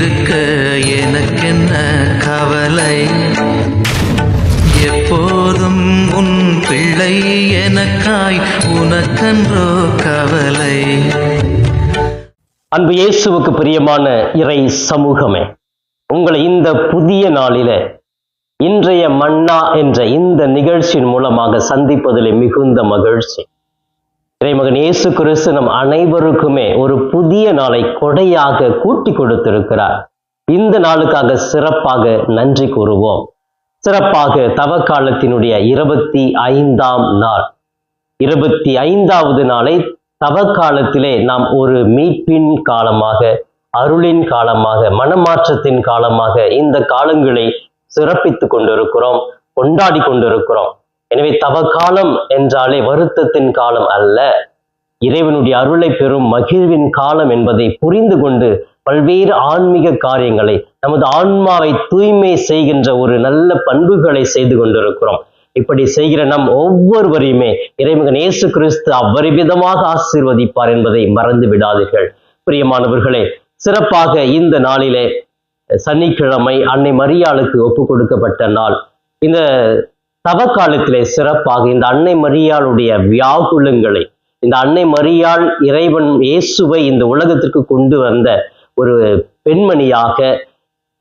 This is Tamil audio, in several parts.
இருக்க எனக்கென்ன கவலை, எப்போதும் உன் பிள்ளை எனக்காய் உனக்கன்றோ கவலை. அன்பு இயேசுவுக்கு பிரியமான இறை சமூகமே, உங்களை இந்த புதிய நாளில இன்றைய மன்னா என்ற இந்த நிகழ்ச்சியின் மூலமாக சந்திப்பதில் மிகுந்த மகிழ்ச்சி. இறைமகன் இயேசு கிறிஸ்து நம் அனைவருக்குமே ஒரு புதிய நாளை கொடையாக கூட்டி கொடுத்திருக்கிறார். இந்த நாளுக்காக சிறப்பாக நன்றி கூறுவோம். சிறப்பாக தவக்காலத்தினுடைய 25ஆம் நாள், 25வது நாளை தவக்காலத்திலே நாம் ஒரு மீட்பின் காலமாக, அருளின் காலமாக, மனமாற்றத்தின் காலமாக இந்த காலங்களை சிறப்பித்துக் கொண்டிருக்கிறோம், கொண்டாடி கொண்டிருக்கிறோம். எனவே தவக்காலம் என்றாலே வருத்தத்தின் காலம் அல்ல, இறைவனுடைய அருளை பெறும் மகிழ்வின் காலம் என்பதை புரிந்து கொண்டு பல்வேறு ஆன்மீக காரியங்களை, நமது ஆன்மாவை தூய்மை செய்கின்ற ஒரு நல்ல பண்புகளை செய்து கொண்டிருக்கிறோம். இப்படி செய்கிற நம் ஒவ்வொருவரையுமே இறைமகன் இயேசு கிறிஸ்து அவ்வரிவிதமாக ஆசீர்வதிப்பார் என்பதை மறந்து விடாதீர்கள். பிரியமானவர்களே, சிறப்பாக இந்த நாளிலே சனிக்கிழமை அன்னை மரியாளுக்கு ஒப்பு கொடுக்கப்பட்ட நாள். இந்த தவக்காலத்திலே சிறப்பாக இந்த அன்னை மரியாளுடைய வியாகுலங்களை, இந்த அன்னை மரியாள் இறைவன் இயேசுவை இந்த உலகத்திற்கு கொண்டு வந்த ஒரு பெண்மணியாக,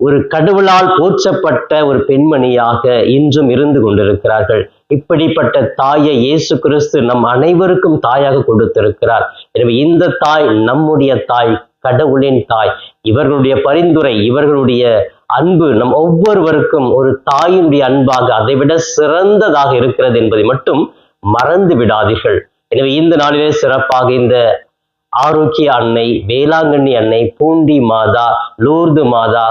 ஒரு கடவுளால் போற்றப்பட்ட ஒரு பெண்மணியாக இன்றும் இருந்து கொண்டிருக்கிறார்கள். இப்படிப்பட்ட தாயை இயேசு கிறிஸ்து நம் அனைவருக்கும் தாயாக கொடுத்திருக்கிறார். எனவே இந்த தாய் நம்முடைய தாய், கடவுளின் தாய். இவர்களுடைய பரிந்துரை, இவர்களுடைய அன்பு நம் ஒவ்வொருவருக்கும் ஒரு தாயினுடைய அன்பாக, அதைவிட சிறந்ததாக இருக்கிறது என்பதை மட்டும் மறந்து விடாதீர்கள். எனவே இந்த நாளிலே சிறப்பாக இந்த ஆரோக்கிய அன்னை, வேளாங்கண்ணி அன்னை, பூண்டி மாதா, லூர்து மாதா,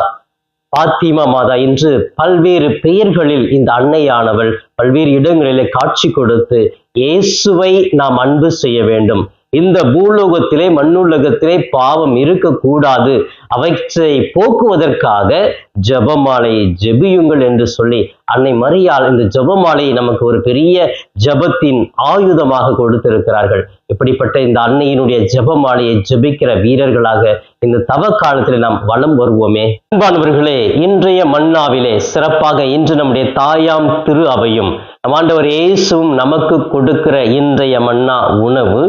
பாத்திமா மாதா என்று பல்வேறு பெயர்களில் இந்த அன்னையானவள் பல்வேறு இடங்களிலே காட்சி கொடுத்து இயேசுவை நாம் அன்பு செய்ய வேண்டும். இந்த பூலோகத்திலே, மண்ணுலகத்திலே பாவம் இருக்கக்கூடாது, அவற்றை போக்குவதற்காக ஜபமாலை ஜெபியுங்கள் என்று சொல்லி அன்னை மரியாள் இந்த ஜபமாலையை நமக்கு ஒரு பெரிய ஜபத்தின் ஆயுதமாக கொடுத்திருக்கிறார்கள். இப்படிப்பட்ட இந்த அன்னையினுடைய ஜபமாலையை ஜபிக்கிற வீரர்களாக இந்த தவ காலத்தில் நாம் வலம் வருவோமே. அன்பானவர்களே, இன்றைய மன்னாவிலே சிறப்பாக இன்று நம்முடைய தாயாம் திரு அவையும் நம் ஆண்டவர் இயேசுவும் நமக்கு கொடுக்கிற இன்றைய மன்னா உணவு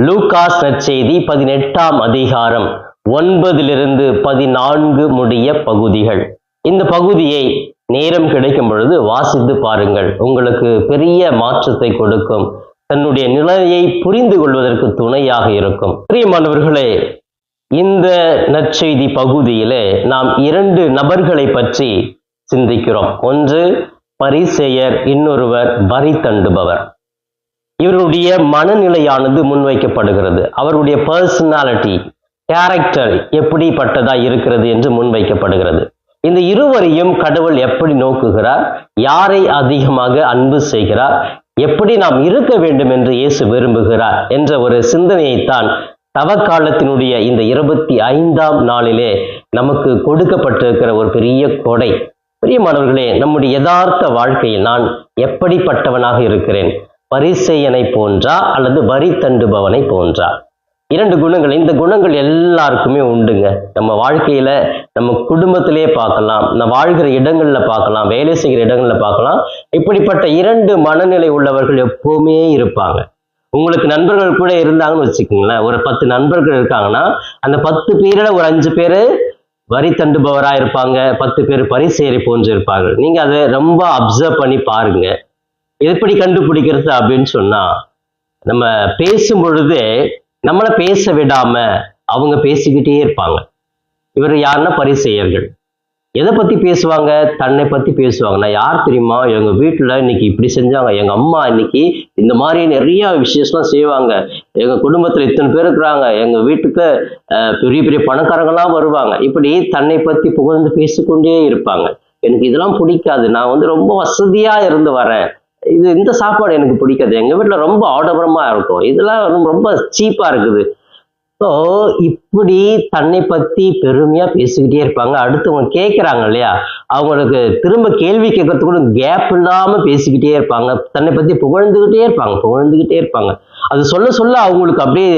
லூகாஸ் நற்செய்தி 18ஆம் அதிகாரம் 9-14 முடிய பகுதிகள். இந்த பகுதியை நேரம் கிடைக்கும் பொழுது வாசித்து பாருங்கள், உங்களுக்கு பெரிய மாற்றத்தை கொடுக்கும், தன்னுடைய நிலையை புரிந்து கொள்வதற்கு துணையாக இருக்கும். பிரியமானவர்களே, இந்த நற்செய்தி பகுதியிலே நாம் 2 நபர்களை பற்றி சிந்திக்கிறோம். ஒன்று பரிசேயர், இன்னொருவர் வரி தண்டுபவர். இவருடைய மனநிலையானது முன்வைக்கப்படுகிறது. அவருடைய பர்சனாலிட்டி, கேரக்டர் எப்படிப்பட்டதா இருக்கிறது என்று முன்வைக்கப்படுகிறது. இந்த இருவரையும் கடவுள் எப்படி நோக்குகிறார், யாரை அதிகமாக அன்பு செய்கிறார், எப்படி நாம் இருக்க வேண்டும் என்று இயேசு விரும்புகிறார் என்ற ஒரு சிந்தனையைத்தான் தவக்காலத்தினுடைய இந்த 25ஆம் நாளிலே நமக்கு கொடுக்கப்பட்டிருக்கிற ஒரு பெரிய கொடை. பிரியமானவர்களே, நம்முடைய யதார்த்த வாழ்க்கையில் நான் எப்படிப்பட்டவனாக இருக்கிறேன்? பரிசேயனை போன்றா அல்லது வரி தண்டுபவனை போன்றா? 2 குணங்கள். இந்த குணங்கள் எல்லாருக்குமே உண்டுங்க. நம்ம வாழ்க்கையில, நம்ம குடும்பத்திலே பார்க்கலாம், நம்ம வாழ்கிற இடங்கள்ல பார்க்கலாம், வேலை செய்கிற இடங்கள்ல பார்க்கலாம். இப்படிப்பட்ட 2 மனநிலை உள்ளவர்கள் எப்பவுமே இருப்பாங்க. உங்களுக்கு நண்பர்கள் கூட இருந்தாங்கன்னு வச்சுக்கோங்களேன், ஒரு 10 நண்பர்கள் இருக்காங்கன்னா அந்த 10 பேரில் ஒரு 5 பேர் வரி தண்டுபவராக இருப்பாங்க, 10 பேர் பரிசேயரை போன்று இருப்பாங்க. நீங்க அதை ரொம்ப அப்சர்வ் பண்ணி பாருங்க. எப்படி கண்டுபிடிக்கிறது அப்படின்னு சொன்னா, நம்ம பேசும் பொழுது நம்மளை பேச விடாம அவங்க பேசிக்கிட்டே இருப்பாங்க. இவர் யாருன்னா பரிசேயர்கள். எதை பத்தி பேசுவாங்க? தன்னை பத்தி பேசுவாங்க. நான் யார் தெரியுமா, எங்க வீட்டுல இன்னைக்கு இப்படி செஞ்சாங்க, எங்க அம்மா இன்னைக்கு இந்த மாதிரி நிறைய விஷயம்லாம் செய்வாங்க, எங்க குடும்பத்துல இத்தனை பேர் இருக்கிறாங்க, எங்க வீட்டுக்கு பெரிய பெரிய பணக்காரங்களாம் வருவாங்க. இப்படி தன்னை பத்தி புகழ்ந்து பேசிக்கொண்டே இருப்பாங்க. எனக்கு இதெல்லாம் பிடிக்காது, நான் ரொம்ப வசதியா இருந்து வரேன், இந்த சாப்பாடு எனக்கு பிடிக்காது, எங்க வீட்டுல ரொம்ப ஆடம்பரமா இருக்கும், இதெல்லாம் ரொம்ப சீப்பா இருக்குது. ஸோ இப்படி தன்னை பத்தி பெருமையா பேசிக்கிட்டே இருப்பாங்க. அடுத்தவங்க கேட்குறாங்க இல்லையா, அவங்களுக்கு திரும்ப கேள்வி கேட்கறதுக்கு கூட கேப் இல்லாம பேசிக்கிட்டே இருப்பாங்க. தன்னை பத்தி புகழ்ந்துகிட்டே இருப்பாங்க. அது சொல்ல சொல்ல அவங்களுக்கு அப்படியே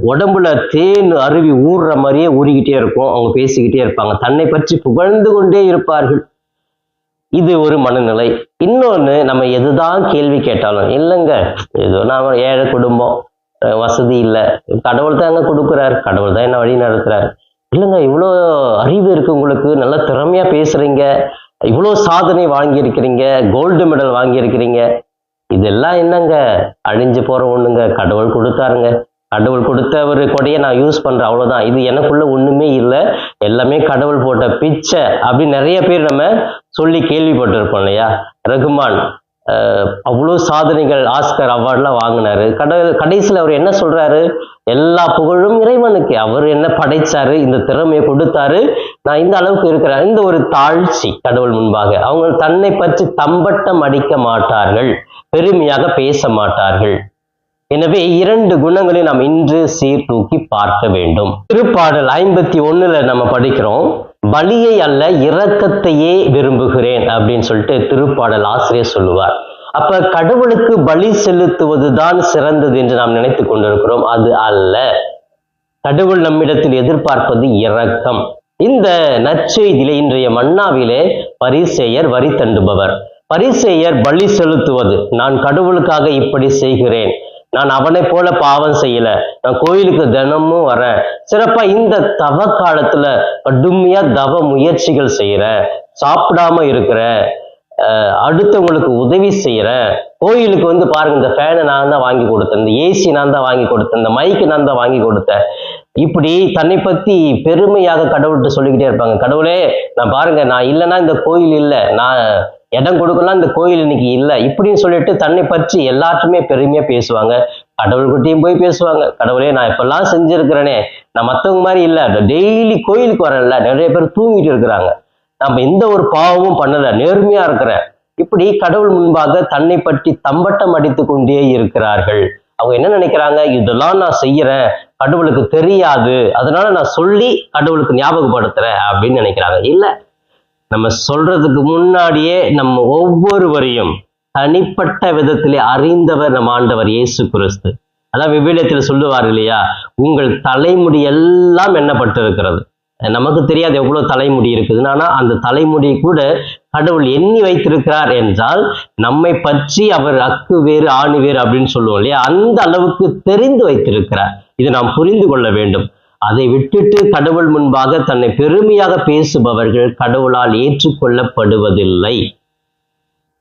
உடம்புல தேன் அருவி ஊறுற மாதிரியே ஊறிக்கிட்டே இருக்கும். அவங்க பேசிக்கிட்டே இருப்பாங்க, தன்னை பற்றி புகழ்ந்து கொண்டே இருப்பார்கள். இது ஒரு மனநிலை. இன்னொன்னு, நம்ம எதுதான் கேள்வி கேட்டாலும், இல்லைங்க ஏதோ நான் ஏழை குடும்பம், வசதி இல்லை, கடவுள் தான் எங்க கொடுக்குறாரு, கடவுள் தான் என்ன வழி நடத்துறாரு. இல்லைங்க இவ்வளோ அறிவு இருக்கு உங்களுக்கு, நல்லா திறமையா பேசுறீங்க, இவ்வளோ சாதனை வாங்கியிருக்கிறீங்க, கோல்டு மெடல் வாங்கியிருக்கிறீங்க, இதெல்லாம் என்னங்க அழிஞ்சு போற ஒண்ணுங்க, கடவுள் கொடுத்தாருங்க, கடவுள் கொடுத்த ஒரு கொடையை நான் யூஸ் பண்றேன், அவ்வளவுதான், இது எனக்குள்ள ஒண்ணுமே இல்லை, எல்லாமே கடவுள் போட்ட பிச்சை அப்படின்னு நிறைய பேர் நம்ம சொல்லி கேள்விப்பட்டிருப்போம் இல்லையா. ரகுமான் அவ்வளோ சாதனைகள், ஆஸ்கர் அவார்ட்லாம் வாங்கினாரு. கடைசியில் அவர் என்ன சொல்றாரு, எல்லா புகழும் இறைவனுக்கு, அவர் என்ன படைச்சாரு, இந்த திறமையை கொடுத்தாரு, நான் இந்த அளவுக்கு இருக்கிறேன். இந்த ஒரு தாழ்ச்சி கடவுள் முன்பாக. அவங்க தன்னை பற்றி தம்பட்டம் அடிக்க மாட்டார்கள், பெருமையாக பேச மாட்டார்கள். எனவே 2 குணங்களை நாம் இன்று சீர்தூக்கி பார்க்க வேண்டும். திருப்பாடல் 51 நம்ம படிக்கிறோம், பலியை அல்ல இரக்கத்தையே விரும்புகிறேன் அப்படின்னு சொல்லிட்டு திருப்பாடல் ஆசிரியர் சொல்லுவார். அப்ப கடவுளுக்கு பலி செலுத்துவதுதான் சிறந்தது என்று நாம் நினைத்து கொண்டிருக்கிறோம். அது அல்ல. கடவுள் நம்மிடத்தில் எதிர்பார்ப்பது இரக்கம். இந்த நற்செய்தியிலே இன்றைய மன்னாவிலே பரிசேயர் வரி தண்டுபவர். பரிசேயர் பலி செலுத்துவது, நான் கடவுளுக்காக இப்படி செய்கிறேன், நான் அவனை போல பாவம் செய்யல, நான் கோயிலுக்கு தினமும் வரேன், சிறப்பா இந்த தவ காலத்துல கடுமையா தவ முயற்சிகள் செய்யறேன், சாப்பிடாம இருக்கிறேன், அடுத்தவங்களுக்கு உதவி செய்யறேன், கோயிலுக்கு வந்து பாருங்க இந்த ஃபேனை நான் தான் வாங்கி கொடுத்தேன், இந்த ஏசி நான் தான் வாங்கி கொடுத்தேன், இந்த மைக்கு நான் தான் வாங்கி கொடுத்தேன், இப்படி தன்னை பத்தி பெருமையாக கடவுள்கிட்ட சொல்லிக்கிட்டே இருப்பாங்க. கடவுளே நான் பாருங்க, நான் இல்லைன்னா இந்த கோயில் இல்லை, நான் இடம் கொடுக்கலாம், இந்த கோயில் இன்னைக்கு இல்லை, இப்படின்னு சொல்லிட்டு தன்னை பற்றி எல்லாருமே பெருமையா பேசுவாங்க. கடவுள்கிட்டையும் போய் பேசுவாங்க, கடவுளே நான் இப்பெல்லாம் செஞ்சிருக்கிறேனே, நான் மற்றவங்க மாதிரி இல்லை, டெய்லி கோயிலுக்கு வரல, நிறைய பேர் தூங்கிட்டு இருக்கிறாங்க, நம்ம எந்த ஒரு பாவமும் பண்ணல, நேர்மையா இருக்கிறேன், இப்படி கடவுள் முன்பாக தன்னை பற்றி தம்பட்டம் அடித்து கொண்டே இருக்கிறார்கள். அவங்க என்ன நினைக்கிறாங்க, இதெல்லாம் நான் செய்யறேன், கடவுளுக்கு தெரியாது, அதனால நான் சொல்லி கடவுளுக்கு ஞாபகப்படுத்துறேன் அப்படின்னு நினைக்கிறாங்க. இல்லை, நம்ம சொல்றதுக்கு முன்னாடியே நம்ம ஒவ்வொருவரையும் தனிப்பட்ட விதத்திலே அறிந்தவர் நம் ஆண்டவர் இயேசு கிறிஸ்து. அதான் விவிலியத்தில் சொல்லுவார் இல்லையா, உங்கள் தலைமுடி எல்லாம் எண்ணப்பட்டிருக்கிறது. நமக்கு தெரியாது எவ்வளவு தலைமுடி இருக்குதுன்னு, ஆனா அந்த தலைமுடி கூட கடவுள் எண்ணி வைத்திருக்கிறார் என்றால் நம்மை பற்றி அவர் அக்கு வேறு ஆணி வேறு அப்படின்னு சொல்லுவோம் இல்லையா, அந்த அளவுக்கு தெரிந்து வைத்திருக்கிறார். இதை நாம் புரிந்து கொள்ள வேண்டும். அதை விட்டுட்டு கடவுள் முன்பாக தன்னை பெருமையாக பேசுபவர்கள் கடவுளால் ஏற்றுக்கொள்ளப்படுவதில்லை.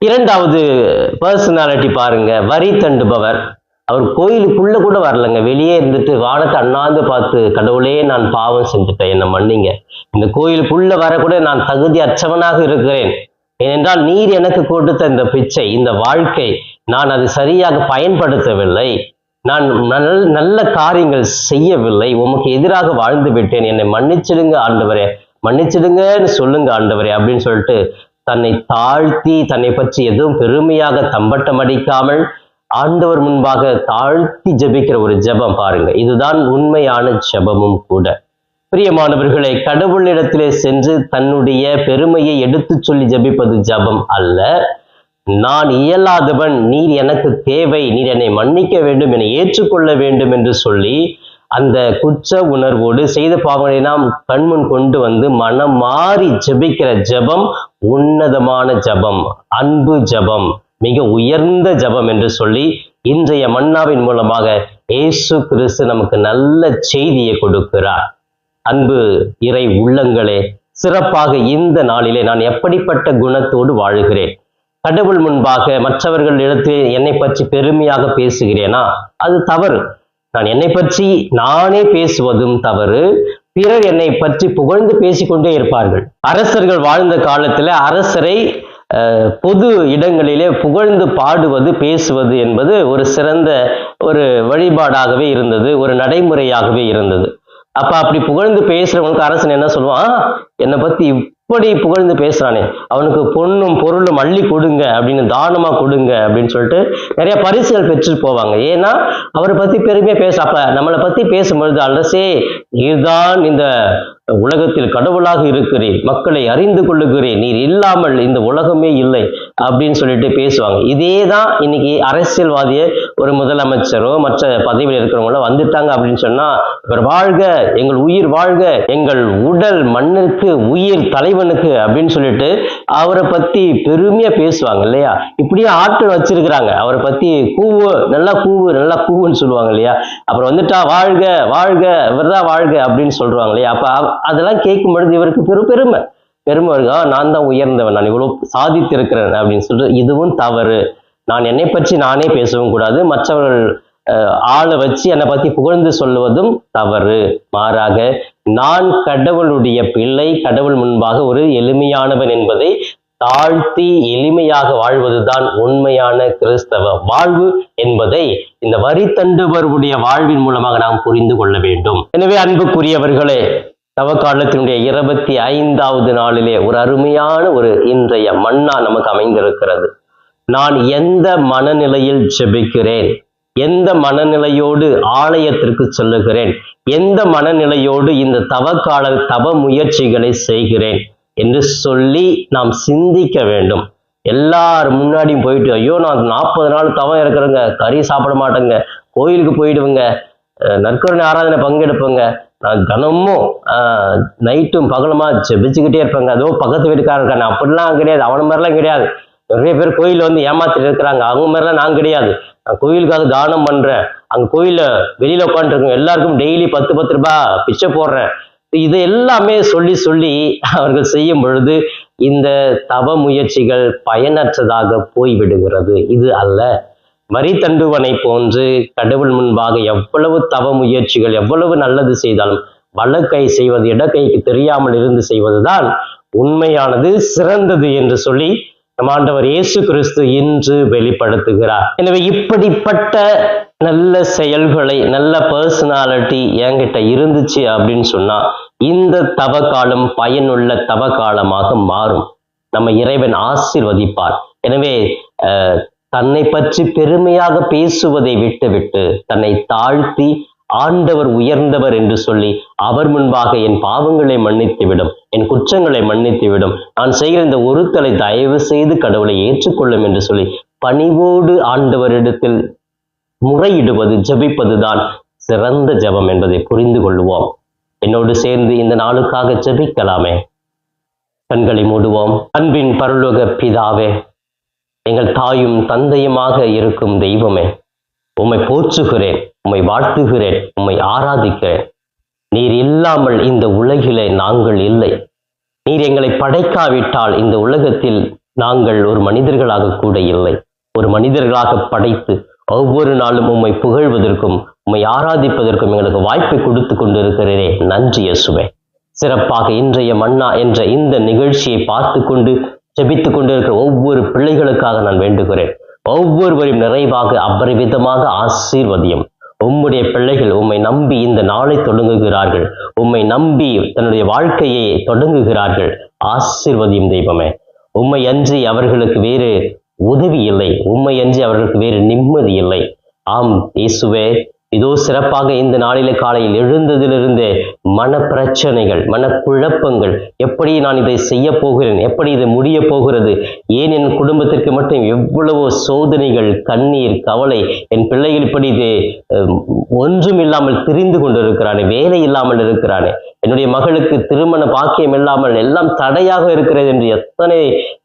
2வது பர்சனாலிட்டி பாருங்க, வரி தண்டுபவர். அவர் கோயிலுக்குள்ள கூட வரலங்க, வெளியே இருந்துட்டு வானத்தை அண்ணாந்து பார்த்து, கடவுளே நான் பாவம் செஞ்சுட்டேன், என்னை மன்னிங்க, இந்த கோயிலுக்குள்ள வரக்கூட நான் தகுதி அற்றவனாக இருக்கிறேன், ஏனென்றால் நீர் எனக்கு கொடுத்த இந்த பிச்சை, இந்த வாழ்க்கை நான் அதை சரியாக பயன்படுத்தவில்லை, நான் நல்ல காரியங்கள் செய்யவில்லை, உமக்கு எதிராக வாழ்ந்து விட்டேன், என்னை மன்னிச்சிடுங்க ஆண்டவரே, மன்னிச்சிடுங்கன்னு சொல்லுங்க ஆண்டவரே அப்படின்னு சொல்லிட்டு தன்னை தாழ்த்தி, தன்னை பற்றி எதுவும் பெருமையாக தம்பட்டம் அடிக்காமல் ஆண்டவர் முன்பாக தாழ்த்தி ஜெபிக்கிற ஒரு ஜெபம் பாருங்க, இதுதான் உண்மையான ஜெபமும் கூட. பிரியமானவர்களை, கடவுளிடத்திலே சென்று தன்னுடைய பெருமையை எடுத்து சொல்லி ஜெபிப்பது ஜெபம் அல்ல. நான் இயலாதவன், நீர் எனக்கு தேவை, நீர் என்னை மன்னிக்க வேண்டும், என்னை ஏற்றுக்கொள்ள வேண்டும் என்று சொல்லி அந்த குற்ற உணர்வோடு செய்த பாவங்களை நாம் கண்முன் கொண்டு வந்து மனம் மாறி ஜெபிக்கிற ஜெபம் உன்னதமான ஜெபம், அன்பு ஜெபம், மிக உயர்ந்த ஜெபம் என்று சொல்லி இன்றைய மன்னாவின் மூலமாக இயேசு கிறிஸ்து நமக்கு நல்ல செய்தியை கொடுக்கிறார். அன்பு இறை உள்ளங்களே, சிறப்பாக இந்த நாளிலே நான் எப்படிப்பட்ட குணத்தோடு வாழுகிறேன்? கடவுள் முன்பாக மற்றவர்கள் இடத்தில் என்னை பற்றி பெருமையாக பேசுகிறேனா? அது தவறு. நான் என்னை பற்றி நானே பேசுவதும் தவறு. பிறர் என்னை பற்றி புகழ்ந்து பேசிக்கொண்டே இருப்பார்கள். அரசர்கள் வாழ்ந்த காலத்துல அரசரை பொது இடங்களிலே புகழ்ந்து பாடுவது, பேசுவது என்பது ஒரு சிறந்த ஒரு வழிபாடாகவே இருந்தது, ஒரு நடைமுறையாகவே இருந்தது. அப்ப அப்படி புகழ்ந்து பேசுறவங்களுக்கு அரசன் என்ன சொல்லுவான், என்னை பத்தி இப்படி புகழ்ந்து பேசுறானே, அவனுக்கு பொண்ணும் பொருளும் அள்ளி கொடுங்க அப்படின்னு, தானமா கொடுங்க அப்படின்னு சொல்லிட்டு நிறைய பரிசுகள் பெற்றுட்டு போவாங்க. ஏன்னா அவரை பத்தி பெருமையா அப்ப நம்மளை பத்தி பேசும்பொழுது, அரசே நீர்தான் இந்த உலகத்தில் கடவுளாக இருக்கிறீர், மக்களை அறிந்து கொள்ளுகிறேன், நீர் இல்லாமல் இந்த உலகமே இல்லை அப்படின்னு சொல்லிட்டு பேசுவாங்க. இதே தான் இன்னைக்கு அரசியல்வாதிய ஒரு முதலமைச்சரோ மற்ற பதவியில் இருக்கிறவங்களோ வந்துட்டாங்க அப்படின்னு சொன்னா, இவர் வாழ்க, எங்கள் உயிர் வாழ்க, எங்கள் உடல் மண்ணுக்கு, உயிர் தலைவனுக்கு அப்படின்னு சொல்லிட்டு அவரை பத்தி பெருமையா பேசுவாங்க இல்லையா? இப்படியே ஆட்கள் வச்சிருக்கிறாங்க. அவரை பத்தி கூவு, நல்லா கூவு, நல்லா கூவுன்னு சொல்லுவாங்க இல்லையா? அப்புறம் வந்துட்டா வாழ்க வாழ்க, இவர்தான் வாழ்க அப்படின்னு சொல்றாங்க இல்லையா? அப்ப அதெல்லாம் கேட்கும் பொழுது இவருக்கு பெருமை வருங்க. நான் தான் உயர்ந்தவன், நான் இவ்வளவு சாதித்திருக்கிறேன் அப்படின்னு சொல்லிட்டு, இதுவும் தவறு. நான் என்னை பற்றி நானே பேசவும் கூடாது, மற்றவர்கள் ஆளை வச்சு என்னை பத்தி புகழ்ந்து சொல்லுவதும் தவறு. மாறாக நான் கடவுளுடைய பிள்ளை, கடவுள் முன்பாக ஒரு எளிமையானவன் என்பதை தாழ்த்தி எளிமையாக வாழ்வதுதான் உண்மையான கிறிஸ்தவ வாழ்வு என்பதை இந்த வரி தண்டுபவருடைய வாழ்வின் மூலமாக நாம் புரிந்து கொள்ள வேண்டும். எனவே அன்புக்குரியவர்களே, தவக்காலத்தினுடைய 25வது நாளிலே ஒரு அருமையான ஒரு இன்றைய மன்னா நமக்கு அமைந்திருக்கிறது. நான் எந்த மனநிலையில் ஜெபிக்கிறேன், எந்த மனநிலையோடு ஆலயத்திற்கு செல்லுகிறேன், எந்த மனநிலையோடு இந்த தவ முயற்சிகளை செய்கிறேன் என்று சொல்லி நாம் சிந்திக்க வேண்டும். எல்லார் முன்னாடியும் போயிட்டு, ஐயோ நான் 40 நாள் தவம் இருக்கிறேங்க, கறி சாப்பிட மாட்டேங்க, கோயிலுக்கு போயிடுவேங்க, நற்கருணை ஆராதனை பங்கெடுப்பேங்க, நான் தினமும் நைட்டும் பகலுமா ஜெபிச்சுக்கிட்டே இருப்பேங்க, அதோ பக்கத்து வீட்டுக்காரன் இருக்காங்க, அப்படிலாம் கிடையாது, அவன மாதிரிலாம் கிடையாது. நிறைய பேர் கோயில வந்து ஏமாத்திட்டு இருக்கிறாங்க, அவங்க மாதிரிலாம் நான் கிடையாது. நான் கோயிலுக்காக தானம் பண்றேன், அங்க கோயில வெளியில உட்காந்துருக்கேன், எல்லாருக்கும் டெய்லி 10 ரூபாய் பிச்சை போடுறேன். இது எல்லாமே சொல்லி அவர்கள் செய்யும் பொழுது இந்த தவ முயற்சிகள் பயனற்றதாக போய்விடுகிறது. இது அல்ல. வரி தண்டுவனை போன்று கடவுள் முன்பாக எவ்வளவு தவ முயற்சிகள், எவ்வளவு நல்லது செய்தாலும் வலக்கை செய்வது இடக்கைக்கு தெரியாமல் இருந்து செய்வதுதான் உண்மையானது, சிறந்தது என்று சொல்லி நம் ஆண்டவர் இயேசு கிறிஸ்து இன்று வெளிப்படுத்துகிறார். எனவே இப்படிப்பட்ட நல்ல செயல்களை, நல்ல பர்சனாலிட்டி என்கிட்ட இருந்துச்சு அப்படின்னு சொன்னா இந்த தவக்காலம் பயனுள்ள தவக்காலமாக மாறும். நம்ம இறைவன் ஆசீர்வதிப்பார். எனவே தன்னை பற்றி பெருமையாக பேசுவதை விட்டுவிட்டு தன்னை தாழ்த்தி ஆண்டவர் உயர்ந்தவர் என்று சொல்லி அவர் முன்பாக என் பாவங்களை மன்னித்துவிடும், என் குற்றங்களை மன்னித்துவிடும், நான் செய்கிற இந்த ஒருத்தலை தயவு செய்து கடவுளை ஏற்றுக்கொள்ளும் என்று சொல்லி பணிவோடு ஆண்டவரிடத்தில் முறையிடுவது, ஜெபிப்பதுதான் சிறந்த ஜெபம் என்பதை புரிந்து கொள்வோம். என்னோடு சேர்ந்து இந்த நாளுக்காக ஜெபிக்கலாமே. கண்களை மூடுவோம். அன்பின் பரலோக பிதாவே, எங்கள் தாயும் தந்தையுமாக இருக்கும் தெய்வமே, உம்மை போற்றுகிறேன், உம்மை வாழ்த்துகிறேன், உம்மை ஆராதிக்கிறேன். நீர் இல்லாமல் இந்த உலகிலே நாங்கள் இல்லை. நீர் எங்களை படைக்காவிட்டால் இந்த உலகத்தில் நாங்கள் ஒரு மனிதர்களாக கூட இல்லை. ஒரு மனிதர்களாக படைத்து ஒவ்வொரு நாளும் உம்மை புகழ்வதற்கும் உம்மை ஆராதிப்பதற்கும் எங்களுக்கு வாய்ப்பை கொடுத்து கொண்டிருக்கிறதே, நன்றி இயேசுவே. சிறப்பாக இன்றைய மன்னா என்ற இந்த நிகழ்ச்சியை பார்த்து கொண்டு ஜெபித்து கொண்டிருக்கிற ஒவ்வொரு பிள்ளைகளுக்காக நான் வேண்டுகிறேன். ஒவ்வொருவரையும் நிறைவாக அபரிவிதமாக ஆசீர்வதியும். உம்முடைய பிள்ளைகள் உம்மை நம்பி இந்த நாளை தொடங்குகிறார்கள், உம்மை நம்பி தன்னுடைய வாழ்க்கையை தொடங்குகிறார்கள். ஆசீர்வதியும் தெய்வமே. உம்மை அன்றி அவர்களுக்கு வேறு உதவி இல்லை, உம்மை அன்றி அவர்களுக்கு வேறு நிம்மதி இல்லை. ஆம் இயேசுவே, இதோ சிறப்பாக இந்த நாளிலே காலையில் எழுந்ததிலிருந்தே மன பிரச்சனைகள், மனக்குழப்பங்கள், எப்படி நான் இதை செய்ய போகிறேன், எப்படி இது முடிய போகிறது, ஏன் என் குடும்பத்திற்கு மட்டும் எவ்வளவோ சோதனைகள், கண்ணீர், கவலை, என் பிள்ளைகள் இப்படி இது ஒன்றும் இல்லாமல் திரிந்து கொண்டிருக்கிறானே, வேலை இல்லாமல் இருக்கிறானே, என்னுடைய மகளுக்கு திருமண பாக்கியம் இல்லாமல் எல்லாம் தடையாக இருக்கிறது என்று எத்தனை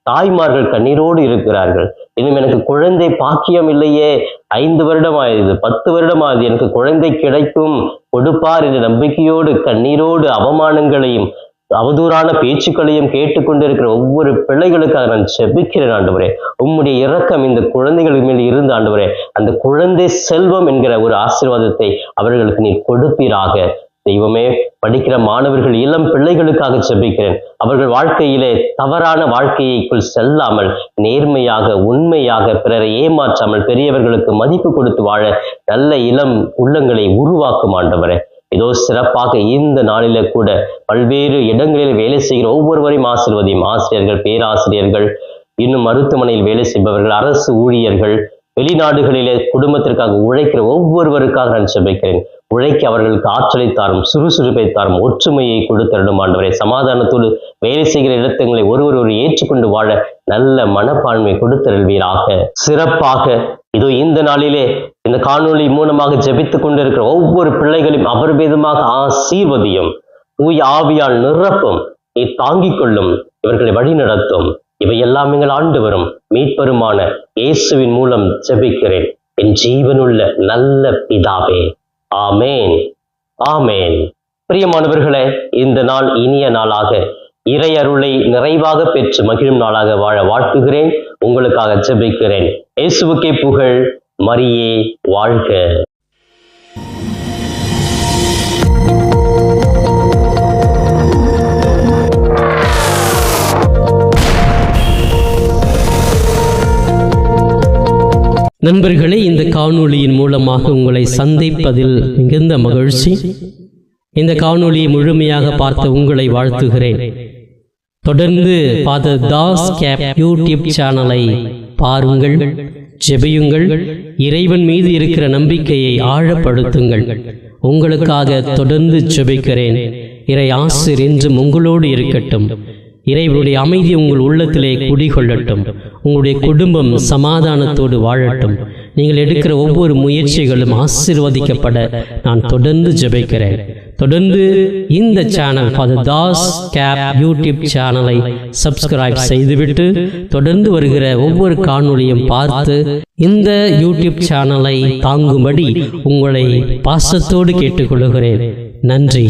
தாய்மார்கள் கண்ணீரோடு இருக்கிறார்கள். இன்னும் எனக்கு குழந்தை பாக்கியம் இல்லையே, 5 வருடமாகுது, 10 வருடமாகுது, எனக்கு குழந்தை கிடைக்கும், கொடுப்பார் என்ற நம்பிக்கையோடு கண்ணீரோடு அவமானங்களையும் அவதூறான பேச்சுக்களையும் கேட்டுக்கொண்டிருக்கிற ஒவ்வொரு பிள்ளைகளுக்காக நான் ஜெபிக்கிறேன் ஆண்டவரே. உம்முடைய இரக்கம் இந்த குழந்தைகள் மேல் இருந்து ஆண்டவரே, அந்த குழந்தை செல்வம் என்கிற ஒரு ஆசீர்வாதத்தை அவர்களுக்கு நீ கொடுப்பீராக. தெய்வமே, படிக்கிற மாணவர்கள், இளம் பிள்ளைகளுக்காக ஜெபிக்கிறேன். அவர்கள் வாழ்க்கையிலே தவறான வாழ்க்கைக்குள் செல்லாமல் நேர்மையாக, உண்மையாக, பிறரை ஏமாற்றாமல் பெரியவர்களுக்கு மதிப்பு கொடுத்து வாழ நல்ல இளம் உள்ளங்களை உருவாக்கும் ஆண்டவரே. இதோ சிறப்பாக இந்த நாளில கூட பல்வேறு இடங்களில் வேலை செய்கிற ஒவ்வொருவரையும் ஆசீர்வதியும். ஆசிரியர்கள், பேராசிரியர்கள், இன்னும் மருத்துவமனையில் வேலை செய்பவர்கள், அரசு ஊழியர்கள், வெளிநாடுகளிலே குடும்பத்திற்காக உழைக்கிற ஒவ்வொருவருக்காக நான் ஜெபிக்கிறேன். உழைக்க அவர்களுக்கு ஆற்றலை தாரும், சுறுசுறுப்பை தாரும், ஒற்றுமையை கொடுத்தருடும் ஆண்டவரே. சமாதானத்தோடு வேலை செய்கிற இடத்தங்களை ஒருவர் ஏற்றுக்கொண்டு வாழ நல்ல மனப்பான்மை கொடுத்தருள்வீராக. சிறப்பாக இதோ இந்த நாளிலே இந்த காணொளி மூலமாக ஜெபித்துக் கொண்டிருக்கிற ஒவ்வொரு பிள்ளைகளையும் அபரிமிதமாக ஆசீர்வதியும். தூய ஆவியால் நிரப்பும், நீ தாங்கிக் கொள்ளும், இவர்களை வழி நடத்தும். இவையெல்லாம் எங்கள் ஆண்டவரும் மீட்பருமான இயேசுவின் மூலம் ஜெபிக்கிறேன் என் ஜீவனுள்ள நல்ல பிதாவே. ஆமேன், ஆமேன். பிரியமானவர்களே, இந்த நாள் இனிய நாளாக, இறை அருளை நிறைவாக பெற்று மகிழும் நாளாக வாழ வாழ்த்துகிறேன். உங்களுக்காக ஜெபிக்கிறேன். இயேசுவுக்கே புகழ், மரியே வாழ்க. நண்பர்களே, இந்த காணொளியின் மூலமாக உங்களை சந்திப்பதில் மிகுந்த மகிழ்ச்சி. இந்த காணொளியை முழுமையாக பார்த்த உங்களை வாழ்த்துகிறேன். தொடர்ந்து ஃபாதர் தாஸ் கேப் யூடியூப் சேனலை பாருங்கள், ஜெபியுங்கள், இறைவன் மீது இருக்கிற நம்பிக்கையை ஆழப்படுத்துங்கள். உங்களுக்காக தொடர்ந்து ஜெபிக்கிறேன். இறை ஆசீர் என்றும் உங்களோடு இருக்கட்டும். இறைவனுடைய அமைதி உங்கள் உள்ளத்திலே குடிகொள்ளட்டும். உங்களுடைய குடும்பம் சமாதானத்தோடு வாழட்டும். நீங்கள் எடுக்கிற ஒவ்வொரு முயற்சிகளும் ஆசீர்வதிக்கப்பட நான் தொடர்ந்து ஜெபிக்கிறேன். தொடர்ந்து இந்த சேனல் ஃபாதர் தாஸ் கேப் யூடியூப் சேனலை சப்ஸ்கிரைப் செய்துவிட்டு தொடர்ந்து வருகிற ஒவ்வொரு காணொளியும் பார்த்து இந்த யூடியூப் சேனலை தாங்கும்படி உங்களை பாசத்தோடு கேட்டுக்கொள்கிறேன். நன்றி.